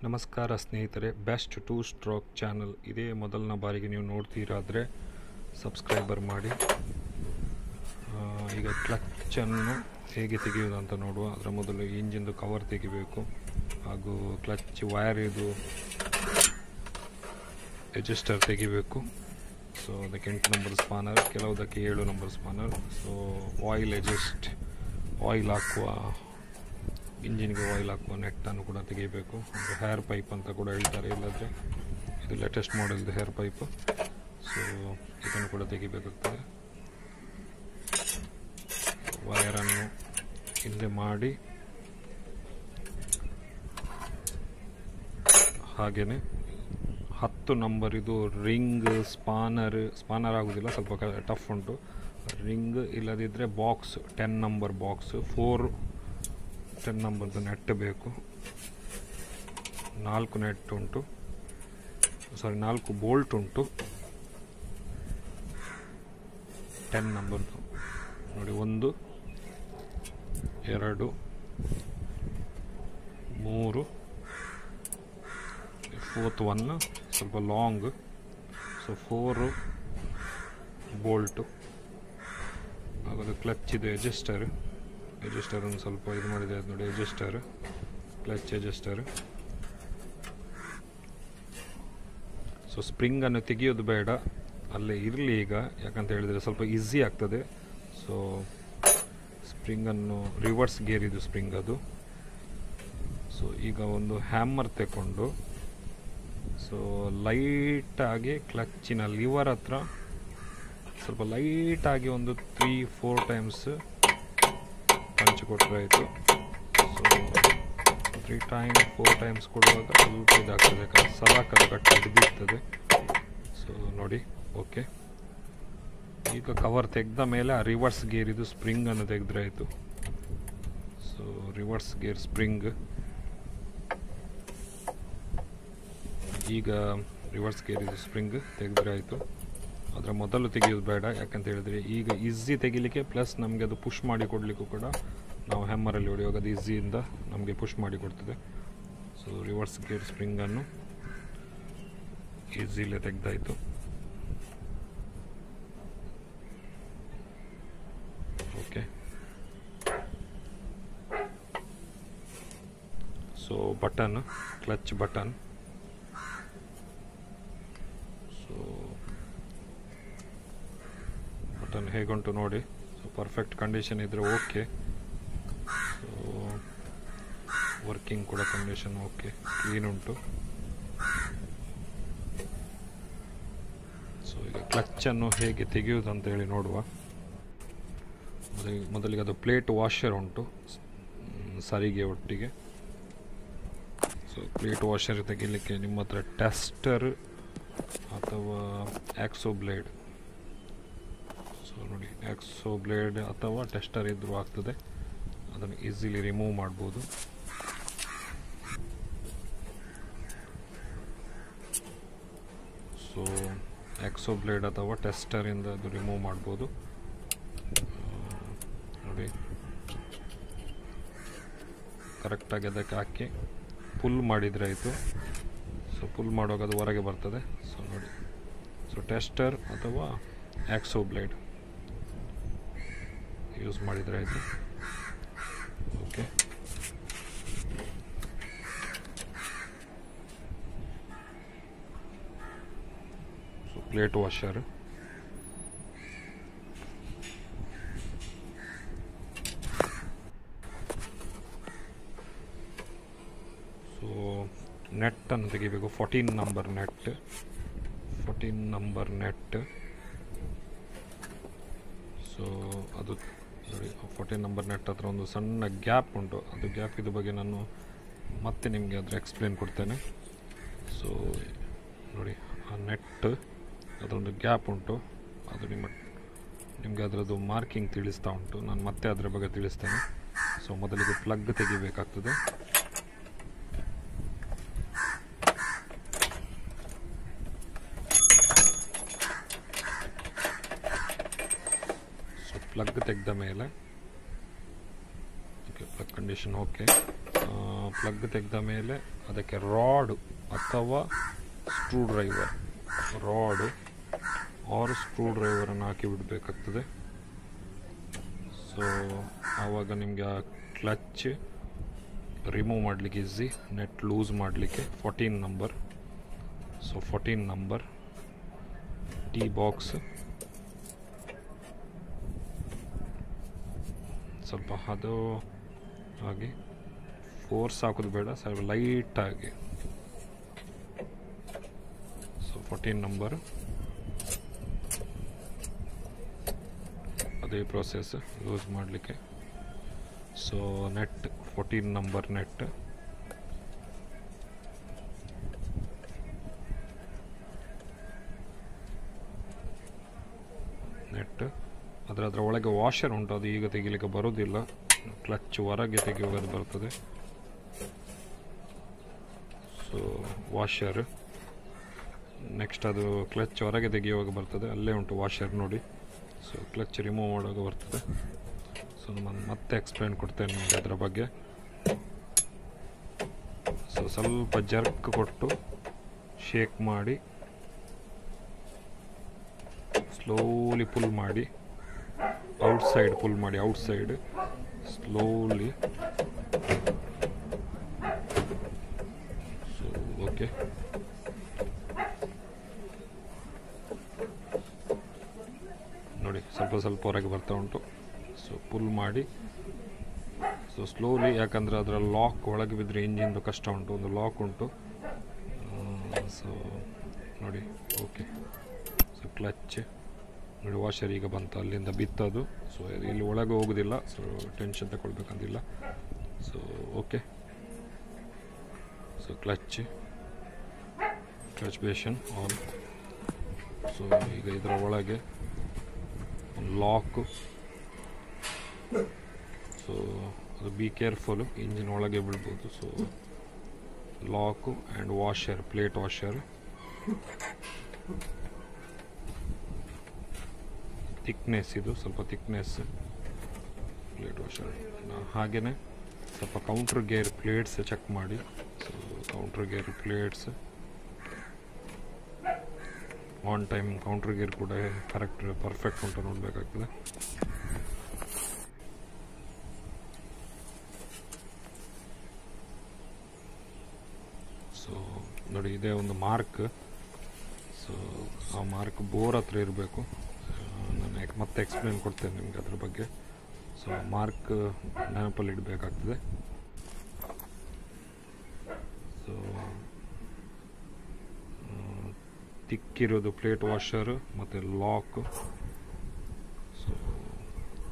ನಮಸ್ಕಾರ ಸ್ನೇಹಿತರೆ, best two stroke channel ಇದೇ ಮೊದಲನ ಬಾರಿಗೆ ನೀವು ನೋಡ್ತೀರಾದರೆ ಸಬ್ಸ್ಕ್ರೈಬರ್ ಮಾಡಿ. ಈಗ ಕ್ಲಚ್ಚನ್ನು ಹೇಗೆ ತೆಗೆಯುವುದು ಅಂತ ನೋಡುವ. ಅದರ ಮೊದಲು ಇಂಜಿನ್ದು ಕವರ್ ತೆಗಿಬೇಕು, ಹಾಗೂ ಕ್ಲಚ್ ವೈರ್ ಇದು ಅಡ್ಜಸ್ಟರ್ ತೆಗಿಬೇಕು. ಸೊ ಅದಕ್ಕೆ 8 ನಂಬರ್ ಸ್ಪಾನರ್, ಕೆಲವುದಕ್ಕೆ 7 ನಂಬರ್ ಸ್ಪಾನರ್. ಸೊ ಆಯಿಲ್ ಹಾಕುವ, ಇಂಜಿನ್ಗೆ ಆಯಿಲ್ ಹಾಕುವ ನೆಟ್ಟನ್ನು ಕೂಡ ತೆಗಿಬೇಕು. ಒಂದು ಹೇರ್ ಪೈಪ್ ಅಂತ ಕೂಡ ಹೇಳ್ತಾರೆ, ಇಲ್ಲದ್ರೆ ಇದು ಲೇಟೆಸ್ಟ್ ಮಾಡೆಲ್ದು ಹೇರ್ ಪೈಪ್. ಸೊ ಇದನ್ನು ಕೂಡ ತೆಗಿಬೇಕಾಗ್ತದೆ. ವೈರನ್ನು ಹಿಂದೆ ಮಾಡಿ, ಹಾಗೆಯೇ 10 ನಂಬರ್ ಇದು ರಿಂಗ್ ಸ್ಪಾನರ್ ಆಗೋದಿಲ್ಲ, ಸ್ವಲ್ಪ ಟಫ್ ಉಂಟು. ರಿಂಗ್ ಇಲ್ಲದಿದ್ದರೆ ಬಾಕ್ಸ್ 10 ನಂಬರ್ ಬಾಕ್ಸ್ 10 ನಂಬರ್ದು ನೆಟ್ ಬೇಕು. 4 ನೆಟ್ ಉಂಟು, 4 ಬೋಲ್ಟ್ ಉಂಟು 10 ನಂಬರ್ದು ನೋಡಿ. 1 2 3, 4th ಒನ್ ಸ್ವಲ್ಪ ಲಾಂಗ್. So 4 Bolt. ಹಾಗಾದರೆ ಕ್ಲಚ್ ಇದು ಅಡ್ಜಸ್ಟರ್ ಒಂದು ಸ್ವಲ್ಪ ಇದು ಮಾಡಿದೆ ನೋಡಿ. Clutch adjuster. ಸೊ ಸ್ಪ್ರಿಂಗನ್ನು ತೆಗೆಯೋದು ಬೇಡ, ಅಲ್ಲೇ ಇರಲಿ ಈಗ, ಯಾಕಂತ ಹೇಳಿದರೆ ಸ್ವಲ್ಪ ಈಸಿ ಆಗ್ತದೆ. ಸೊ ಸ್ಪ್ರಿಂಗನ್ನು ರಿವರ್ಸ್ ಗೇರ್ ಇದು ಸ್ಪ್ರಿಂಗ್ ಅದು. ಸೊ ಈಗ ಒಂದು ಹ್ಯಾಮರ್ ತಗೊಂಡು, ಸೊ ಲೈಟಾಗಿ ಕ್ಲಚ್ಚಿನ ಲಿವರ್ ಹತ್ರ ಸ್ವಲ್ಪ ಲೈಟಾಗಿ ಒಂದು 3-4 ಟೈಮ್ಸ್ ಪಂಚ್ ಕೊಟ್ಟರೆ ಆಯಿತು. ಸೊ 3-4 ಟೈಮ್ಸ್ ಕೊಡುವಾಗ ಸ್ವಲ್ಪ ಇದಾಗ್ತದೆ, ಯಾಕಂದರೆ ಸಲಾಕದ ಕಟ್ಟಿ ಹಿಡಿದಿರ್ತದೆ. ಸೊ ನೋಡಿ, ಓಕೆ. ಈಗ ಕವರ್ ತೆಗೆದ ಮೇಲೆ ಆ ರಿವರ್ಸ್ ಗೇರ್ ಇದು ಸ್ಪ್ರಿಂಗನ್ನು ತೆಗೆದ್ರೆ ಆಯಿತು. So reverse gear spring. ಈಗ ರಿವರ್ಸ್ ಗೇರ್ ಇದು ಸ್ಪ್ರಿಂಗ್ ತೆಗೆದ್ರೆ ಆಯಿತು. ಅದರ ಮೊದಲು ತೆಗೆಯೋದು ಬೇಡ, ಯಾಕಂತ ಹೇಳಿದರೆ ಈಗ ಈಸಿ ತೆಗಿಲಿಕ್ಕೆ, ಪ್ಲಸ್ ನಮಗೆ ಅದು ಪುಷ್ ಮಾಡಿ ಕೊಡಲಿಕ್ಕೂ ಕೂಡ ನಾವು ಹ್ಯಾಮರಲ್ಲಿ ಹೊಡೆಯುವಾಗ ಅದು ಈಸಿಯಿಂದ ನಮಗೆ ಪುಷ್ ಮಾಡಿ ಕೊಡ್ತದೆ. ಸೊ ರಿವರ್ಸ್ ಗೇರ್ ಸ್ಪ್ರಿಂಗನ್ನು ಈಸಿಲೇ ತೆಗೆದಾಯಿತು. Okay. So button, clutch button. So button ಹೇಗುಂಟು ನೋಡಿ. ಸೊ ಪರ್ಫೆಕ್ಟ್ ಕಂಡೀಷನ್ ಇದ್ದರೆ ಓಕೆ. ಸೊ ವರ್ಕಿಂಗ್ ಕೂಡ ಕಂಡೀಷನ್ ಓಕೆ, ಕ್ಲೀನ್ ಉಂಟು. ಸೊ ಈಗ ಕ್ಲಚ್ಚನ್ನು ಹೇಗೆ ತೆಗೆಯುವುದು ಅಂತ ಹೇಳಿ ನೋಡುವ. ಮೊದಲಿಗೆ ಅದು ಪ್ಲೇಟ್ ವಾಷರ್ ಉಂಟು ಸರಿಗೆ ಒಟ್ಟಿಗೆ. ಸೊ ಪ್ಲೇಟ್ ವಾಷರ್ ತೆಗಿಲಿಕ್ಕೆ ನಿಮ್ಮ ಹತ್ರ ಟೆಸ್ಟರ್ ಅಥವಾ ಆಕ್ಸೋ ಬ್ಲೇಡ್. ಸೊ ನೋಡಿ, ಆಕ್ಸೋ ಬ್ಲೇಡ್ ಅಥವಾ ಟೆಸ್ಟರ್ ಇದ್ರೂ ಆಗ್ತದೆ, ಅದನ್ನು ಈಸಿಲಿ ರಿಮೂವ್ ಮಾಡ್ಬೋದು. ಸೊ ಆಕ್ಸೋ ಬ್ಲೇಡ್ ಅಥವಾ ಟೆಸ್ಟರಿಂದ ಅದು ರಿಮೂವ್ ಮಾಡ್ಬೋದು ನೋಡಿ. ಕರೆಕ್ಟಾಗಿ ಅದಕ್ಕೆ ಹಾಕಿ ಪುಲ್ ಮಾಡಿದರೆ ಆಯಿತು. ಸೊ ಪುಲ್ ಮಾಡುವಾಗ ಅದು ಹೊರಗೆ ಬರ್ತದೆ. ಸೊ ನೋಡಿ, ಸೊ ಟೆಸ್ಟರ್ ಅಥವಾ ಆಕ್ಸೋ ಬ್ಲೇಡ್ ಯೂಸ್ ಮಾಡಿದರೆ ಆಯಿತು. Okay. So plate washer. So ನೆಟ್ಟನ್ನು ತೆಗಿಬೇಕು, 14 number nut. 14 number nut. So ಅದು ನೋಡಿ, 14 ನಂಬರ್ ನೆಟ್ ಹತ್ರ ಒಂದು ಸಣ್ಣ ಗ್ಯಾಪ್ ಉಂಟು. ಅದು ಗ್ಯಾಪ್ ಇದ್ರ ಬಗ್ಗೆ ನಾನು ಮತ್ತೆ ನಿಮಗೆ ಅದರ ಎಕ್ಸ್ಪ್ಲೇನ್ ಕೊಡ್ತೇನೆ. ಸೊ ನೋಡಿ, ಆ ನೆಟ್ ಅದೊಂದು ಗ್ಯಾಪ್ ಉಂಟು, ಅದು ನಿಮಗೆ ಅದರದ್ದು ಮಾರ್ಕಿಂಗ್ ತಿಳಿಸ್ತಾ ಉಂಟು. ನಾನು ಮತ್ತೆ ಅದರ ಬಗ್ಗೆ ತಿಳಿಸ್ತೇನೆ. ಸೊ ಮೊದಲಿಗೆ ಪ್ಲಗ್ ತೆಗಿಬೇಕಾಗ್ತದೆ. ಸೊ ಪ್ಲಗ್ ತೆಗೆದ ಮೇಲೆ, okay, plug condition okay. Plug ತೆಗೆದ ಮೇಲೆ ಅದಕ್ಕೆ ರಾಡ್ ಅಥವಾ screwdriver, rod or screw ಡ್ರೈವರನ್ನು ಹಾಕಿ ಬಿಡಬೇಕಾಗ್ತದೆ. ಸೊ ಆವಾಗ ನಿಮಗೆ ಆ ಕ್ಲಚ್ ರಿಮೂವ್ ಮಾಡಲಿಕ್ಕೆ ಈಸಿ, ನೆಟ್ ಲೂಸ್ ಮಾಡಲಿಕ್ಕೆ. 14 number. So 14 number T box. ಸ್ವಲ್ಪ ಅದು ಹಾಗೆ ಫೋರ್ಸ್ ಹಾಕೋದು ಬೇಡ, ಸ್ವಲ್ಪ ಲೈಟಾಗಿ. ಸೊ 14 ನಂಬರ್ ಅದೇ ಪ್ರೋಸೆಸ್ ಲೂಸ್ ಮಾಡಲಿಕ್ಕೆ. So nut 14 number nut. ಅದರ ಒಳಗೆ ವಾಷರ್ ಉಂಟು, ಅದು ಈಗ ತೆಗಿಲಿಕ್ಕೆ ಬರೋದಿಲ್ಲ, ಕ್ಲಚ್ ಹೊರಗೆ ತೆಗೆಯುವುದು ಬರ್ತದೆ. ಸೊ ವಾಷರ್ ನೆಕ್ಸ್ಟ್ ಅದು ಕ್ಲಚ್ ಹೊರಗೆ ತೆಗೆಯುವಾಗ ಬರ್ತದೆ, ಅಲ್ಲೇ ಉಂಟು ವಾಷರ್ ನೋಡಿ. ಸೊ ಕ್ಲಚ್ ರಿಮೂವ್ ಮಾಡುವಾಗ ಬರ್ತದೆ. ಸೊ ನಾನು ಮತ್ತೆ ಎಕ್ಸ್ಪ್ಲೇನ್ ಕೊಡ್ತೇನೆ ನಿಮಗೆ ಅದರ ಬಗ್ಗೆ. ಸೊ ಸ್ವಲ್ಪ ಜರ್ಕ್ ಕೊಟ್ಟು ಶೇಕ್ ಮಾಡಿ ಸ್ಲೋಲಿ ಪುಲ್ ಮಾಡಿ, ಔಟ್ಸೈಡ್ ಪುಲ್ ಮಾಡಿ, ಔಟ್ಸೈಡ್ ಸ್ಲೋಲಿ. ಸೊ ಓಕೆ, ನೋಡಿ ಸ್ವಲ್ಪ ಸ್ವಲ್ಪ ಹೊರಗೆ ಬರ್ತಾ ಉಂಟು. ಸೊ ಪುಲ್ ಮಾಡಿ, ಸೊ ಸ್ಲೋಲಿ, ಯಾಕಂದರೆ ಅದರ ಲಾಕ್ ಒಳಗೆ ಬಿದ್ದರೆ ಇಂಜಿನ್ದು ಕಷ್ಟ ಉಂಟು, ಒಂದು ಲಾಕ್ ಉಂಟು. ಸೊ ನೋಡಿ ಓಕೆ. ಸೊ ಕ್ಲಚ್ ನೋಡಿ, ವಾಷರ್ ಈಗ ಬಂತು, ಅಲ್ಲಿಂದ ಬಿತ್ತದು. ಸೊ ಇಲ್ಲಿ ಒಳಗೆ ಹೋಗೋದಿಲ್ಲ, ಸೊ ಟೆನ್ಷನ್ ತಗೊಳ್ಬೇಕಂತಿಲ್ಲ. So okay. ಸೊ ಕ್ಲಚ್ ಬೇಷನ್ ಆನ್. ಸೊ ಈಗ ಇದರ ಒಳಗೆ ಲಾಕು. ಸೊ ಅದು ಬಿ ಕೇರ್ಫುಲ್ಲು, ಇಂಜಿನ್ ಒಳಗೆ ಬೀಳ್ಬೋದು. So lock and washer, plate washer. Thickness, ಇದು ಸ್ವಲ್ಪ ಥಿಕ್ನೆಸ್ ಪ್ಲೇಟ್ ವಾಷರ್. ಹಾಗೆಯೇ ಸ್ವಲ್ಪ ಕೌಂಟ್ರ್ ಗೇರ್ ಪ್ಲೇಟ್ಸ್ ಚೆಕ್ ಮಾಡಿ. So counter gear plates on time, counter gear ಕೂಡ ಕರೆಕ್ಟ್ ಪರ್ಫೆಕ್ಟ್ ಉಂಟು ನೋಡಬೇಕಾಗ್ತದೆ. ಸೊ ನೋಡಿ, ಇದೇ ಒಂದು ಮಾರ್ಕ್. ಸೊ ಆ ಮಾರ್ಕ್ ಬೋರ್ ಹತ್ರ ಇರಬೇಕು. ನಾನು ಮತ್ತೆ ಎಕ್ಸ್ಪ್ಲೇನ್ ಕೊಡ್ತೇನೆ ನಿಮಗೆ ಅದ್ರ ಬಗ್ಗೆ. ಸೊ ಮಾರ್ಕ್ ನೆನಪಲ್ಲಿ ಇಡಬೇಕಾಗ್ತದೆ. ಸೊ ತಿಕ್ಕಿರೋದು ಪ್ಲೇಟ್ ವಾಷರ್ ಮತ್ತು ಲಾಕ್. ಸೊ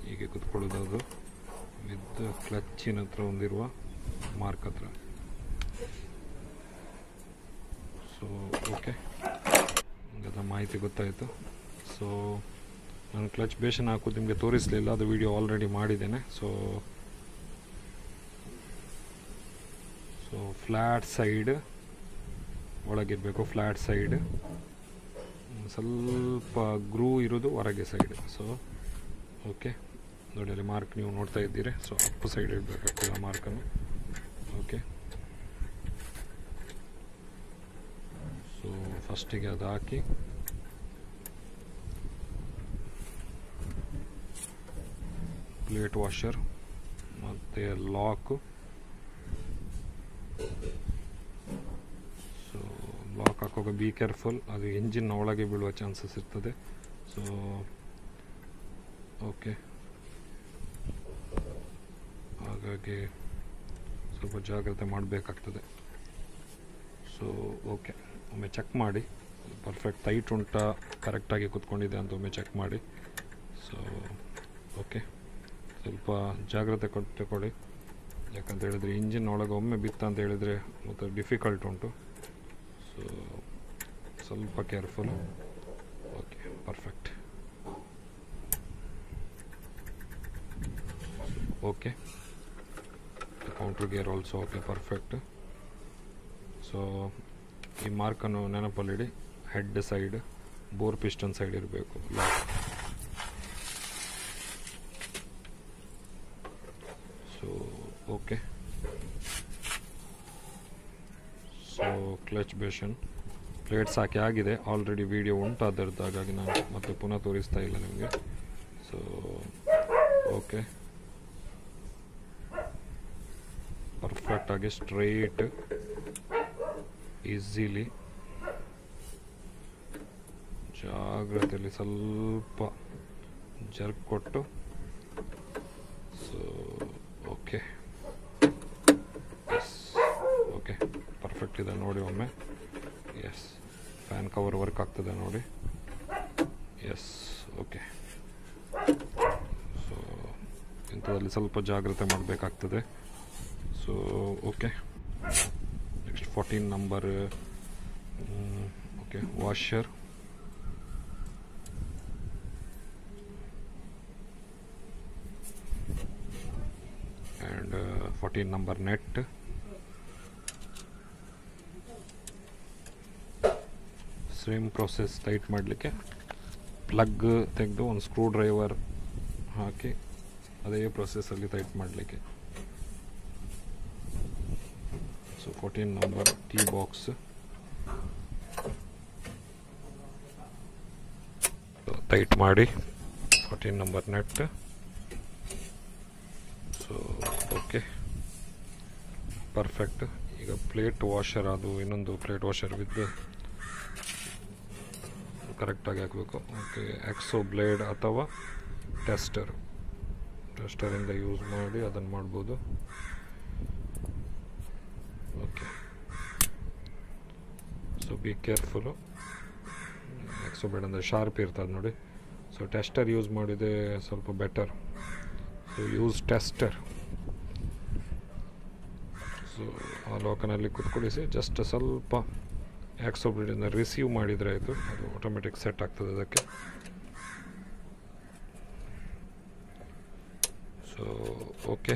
ಹೀಗೆ ಕುತ್ಕೊಳ್ಳೋದು, ಅದು ವಿತ್ ಕ್ಲಚ್ಚಿನ ಹತ್ರ ಹೊಂದಿರುವ ಮಾರ್ಕ್ ಹತ್ರ. ಸೊ ಓಕೆ, ಅದರ ಮಾಹಿತಿ ಗೊತ್ತಾಯಿತು. ಸೊ ನಾನು ಕ್ಲಚ್ ಬೇಷನ್ ಹಾಕೋದು ನಿಮಗೆ ತೋರಿಸಲಿಲ್ಲ, ಅದು ವಿಡಿಯೋ ಆಲ್ರೆಡಿ ಮಾಡಿದ್ದೇನೆ. ಸೊ ಫ್ಲ್ಯಾಟ್ ಸೈಡ್ ಒಳಗಿರಬೇಕು, ಫ್ಲ್ಯಾಟ್ ಸೈಡ್. ಸ್ವಲ್ಪ ಗ್ರೂ ಇರೋದು ಹೊರಗೆ ಸೈಡ್. ಸೊ ಓಕೆ, ನೋಡಿ ಅಲ್ಲಿ ಮಾರ್ಕ್ ನೀವು ನೋಡ್ತಾ ಇದ್ದೀರಿ. ಸೊ ಅಪ್ ಸೈಡ್ ಇಡಬೇಕಾಗ್ತದೆ ಆ ಮಾರ್ಕನ್ನು. ಓಕೆ, ಸೊ ಫಸ್ಟಿಗೆ ಅದು ಹಾಕಿ ಪ್ಲೇಟ್ ವಾಷರ್ ಮತ್ತು ಲಾಕು. ಸೊ ಲಾಕ್ ಹಾಕುವಾಗ ಬಿ ಕೇರ್ಫುಲ್, ಅದು ಇಂಜಿನ್ನ ಒಳಗೆ ಬೀಳುವ ಚಾನ್ಸಸ್ ಇರ್ತದೆ. ಸೊ ಓಕೆ, ಹಾಗಾಗಿ ಸ್ವಲ್ಪ ಜಾಗ್ರತೆ ಮಾಡಬೇಕಾಗ್ತದೆ. ಸೊ ಓಕೆ, ಒಮ್ಮೆ ಚೆಕ್ ಮಾಡಿ ಪರ್ಫೆಕ್ಟ್ ಟೈಟ್ ಉಂಟಾ, ಕರೆಕ್ಟಾಗಿ ಕೂತ್ಕೊಂಡಿದೆ ಅಂತ ಒಮ್ಮೆ ಚೆಕ್ ಮಾಡಿ. ಸೊ ಓಕೆ, ಸ್ವಲ್ಪ ಜಾಗ್ರತೆ ತಗೊಳ್ಳಿ, ಯಾಕಂತ ಹೇಳಿದರೆ ಇಂಜಿನ್ ಒಳಗೆ ಒಮ್ಮೆ ಬಿತ್ತ ಅಂತ ಹೇಳಿದರೆ ಮತ್ತು ಡಿಫಿಕಲ್ಟ್ ಉಂಟು. ಸೊ ಸ್ವಲ್ಪ careful. Okay, perfect. Okay, counter gear also okay, perfect. So ಈ ಮಾರ್ಕನ್ನು ನೆನಪಲ್ಲಿಡಿ, head side, bore piston side ಇರಬೇಕು. ಸೊ ಓಕೆ, ಸೊ ಕ್ಲಚ್ ಬೇಷನ್ ಪ್ಲೇಟ್ಸ್ ಹಾಕಿ ಆಗಿದೆ ಆಲ್ರೆಡಿ ವಿಡಿಯೋ ಉಂಟು ಅದರದ್ದು, ಹಾಗಾಗಿ ನಾನು ಮತ್ತೆ ಪುನಃ ತೋರಿಸ್ತಾ ಇಲ್ಲ ನಿಮಗೆ. ಸೊ ಓಕೆ, ಪರ್ಫೆಕ್ಟಾಗಿ ಸ್ಟ್ರೈಟ್ ಈಸಿಲಿ ಜಾಗ್ರತೆಯಲ್ಲಿ ಸ್ವಲ್ಪ ಜರ್ಕ್ ಕೊಟ್ಟು. So okay, yes okay, perfect ಇದೆ ನೋಡಿ ಒಮ್ಮೆ. ಎಸ್, ಫ್ಯಾನ್ ಕವರ್ ವರ್ಕ್ ಆಗ್ತದೆ ನೋಡಿ. Yes okay. ಸೊ ಇಂಥದ್ರಲ್ಲಿ ಸ್ವಲ್ಪ ಜಾಗ್ರತೆ ಮಾಡಬೇಕಾಗ್ತದೆ. So okay, next 14 number. Okay, washer and 14 number net. Same process, tight ಮಾಡಲಿಕ್ಕೆ ಪ್ಲಗ್ ತೆಗೆದು ಒಂದು ಸ್ಕ್ರೂ ಡ್ರೈವರ್ ಹಾಕಿ ಅದೇ ಪ್ರೊಸೆಸ್ಸಲ್ಲಿ ಟೈಟ್ ಮಾಡಲಿಕ್ಕೆ. So 14 number T box tight ಮಾಡಿ 14 number nut. So okay, perfect. ಈಗ ಪ್ಲೇಟ್ ವಾಷರ್, ಅದು ಇನ್ನೊಂದು ಪ್ಲೇಟ್ ವಾಷರ್ ವಿತ್ ಕರೆಕ್ಟಾಗಿ ಹಾಕಬೇಕು. ಓಕೆ, ಎಕ್ಸೋ ಬ್ಲೇಡ್ ಅಥವಾ ಟೆಸ್ಟರಿಂದ ಯೂಸ್ ಮಾಡಿ ಅದನ್ನು ಮಾಡ್ಬೋದು. Okay, so B careful. Exo blade ಅಂದರೆ ಶಾರ್ಪ್ ಇರ್ತದೆ ನೋಡಿ. ಸೊ ಟೆಸ್ಟರ್ ಯೂಸ್ ಮಾಡಿದರೆ ಸ್ವಲ್ಪ better. So use tester. So ಆ ಲೋಕನಲ್ಲಿ ಕುತ್ಕೊಳಿಸಿ ಜಸ್ಟ್ ಸ್ವಲ್ಪ ಎಕ್ಸೋ ಬ್ಲೇಡಿಂದ ರಿಸೀವ್ ಮಾಡಿದರೆ ಆಯಿತು, ಅದು ಆಟೋಮೆಟಿಕ್ ಸೆಟ್ ಆಗ್ತದೆ ಅದಕ್ಕೆ. ಸೊ ಓಕೆ,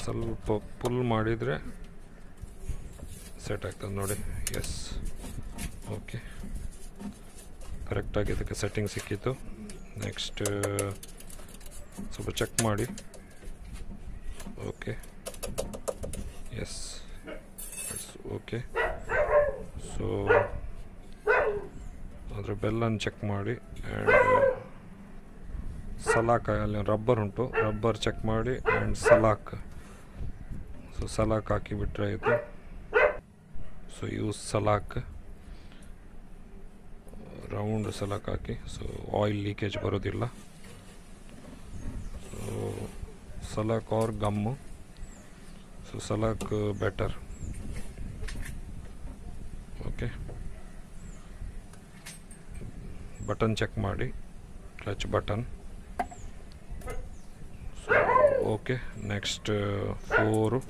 ಸ್ವಲ್ಪ ಪುಲ್ ಮಾಡಿದರೆ ಸೆಟ್ ಆಗ್ತದೆ ನೋಡಿ. ಎಸ್ ಓಕೆ, ಕರೆಕ್ಟಾಗಿ ಇದಕ್ಕೆ ಸೆಟ್ಟಿಂಗ್ ಸಿಕ್ಕಿತ್ತು. ನೆಕ್ಸ್ಟ್ ಸ್ವಲ್ಪ ಚೆಕ್ ಮಾಡಿ. Okay, yes okay. ಸೊ ಅದರ ಬೆಲ್ಲನ್ನು ಚೆಕ್ ಮಾಡಿ ಆ್ಯಂಡ್ ಸಲಾಕ್, ಅಲ್ಲಿ ರಬ್ಬರ್ ಉಂಟು, ರಬ್ಬರ್ ಚೆಕ್ ಮಾಡಿ ಆ್ಯಂಡ್ ಸಲಾಕ್. ಸೊ ಸಲಾಕ್ ಹಾಕಿಬಿಟ್ರೆ ಆಯಿತು. ಸೊ ಯೂಸ್ ಸಲಾಕ್, ರೌಂಡ್ ಸಲಾಕ್ ಹಾಕಿ. ಸೊ ಆಯಿಲ್ ಲೀಕೇಜ್ ಬರೋದಿಲ್ಲ. ಸೊ ಸಲಾಕ್ ಆರ್ ಗಮ್ಮು. ಸೊ ಸಲಾಕ್ ಬೆಟರ್. ಓಕೆ, ಬಟನ್ ಚೆಕ್ ಮಾಡಿ, clutch button. So okay, next 4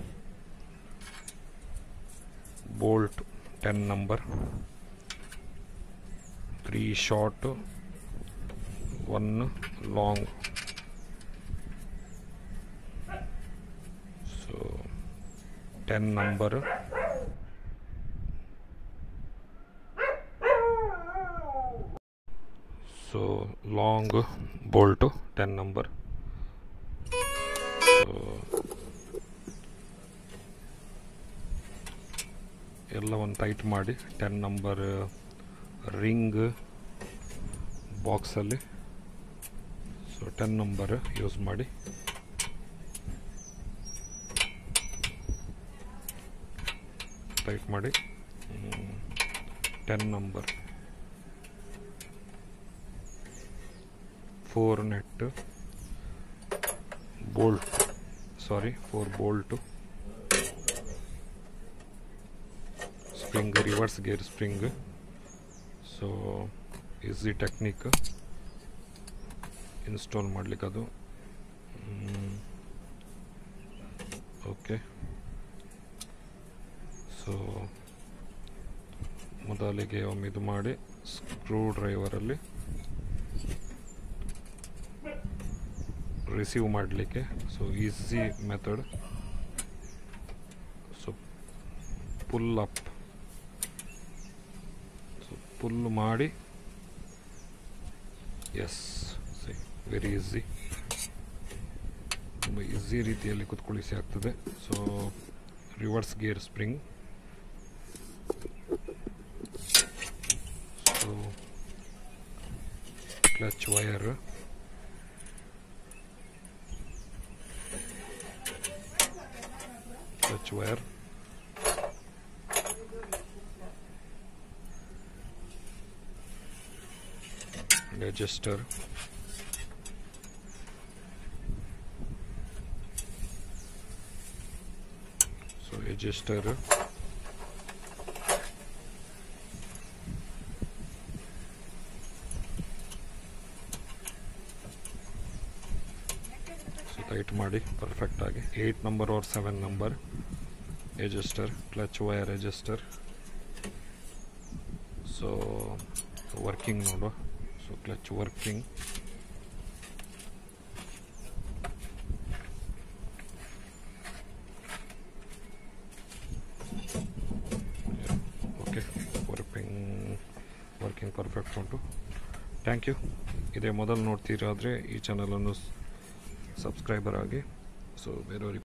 bolt 10 number, 3 short 1 long. So 10 number. So long Bolt 10 number. ಎಲ್ಲವನ್ನು ಟೈಟ್ ಮಾಡಿ 10 ನಂಬರ್ ರಿಂಗ್ ಬಾಕ್ಸಲ್ಲಿ. So 10 number use ಮಾಡಿ. Tight ಮಾಡಿ 10 number 4 nut bolt, 4 bolt. Spring, reverse gear spring. So easy technique install ಮಾಡಲಿಕ್ಕೆ ಅದು. Okay, so ಮೊದಲಿಗೆ ಒಮ್ಮೆ ಇದು ಮಾಡಿ ಸ್ಕ್ರೂ ಡ್ರೈವರಲ್ಲಿ ರಿಸೀವ್ ಮಾಡಲಿಕ್ಕೆ. So easy method. So pull up, so pull ಮಾಡಿ. ಎಸ್, ಸಿ ವೆರಿ ಈಸಿ, ತುಂಬ ಈಸಿ ರೀತಿಯಲ್ಲಿ ಕುತ್ಕೊಳಿಸಿ ಆಗ್ತದೆ. So reverse gear spring. So clutch wire, adjuster, so adjuster, so tight ಮಾಡಿ ಪರ್ಫೆಕ್ಟ್ ಆಗಿ 8 number or 7 number adjuster, clutch wire adjuster. So working ನೋಡುವ. So clutch working, okay, working perfect ಉಂಟು. Thank you. ಇದೇ ಮೊದಲು ನೋಡ್ತೀರಾದರೆ ಈ ಚಾನಲನ್ನು ಸಬ್ಸ್ಕ್ರೈಬರ್ ಆಗಿ. So ಬೇರೆಯವ್ರಿಗೆ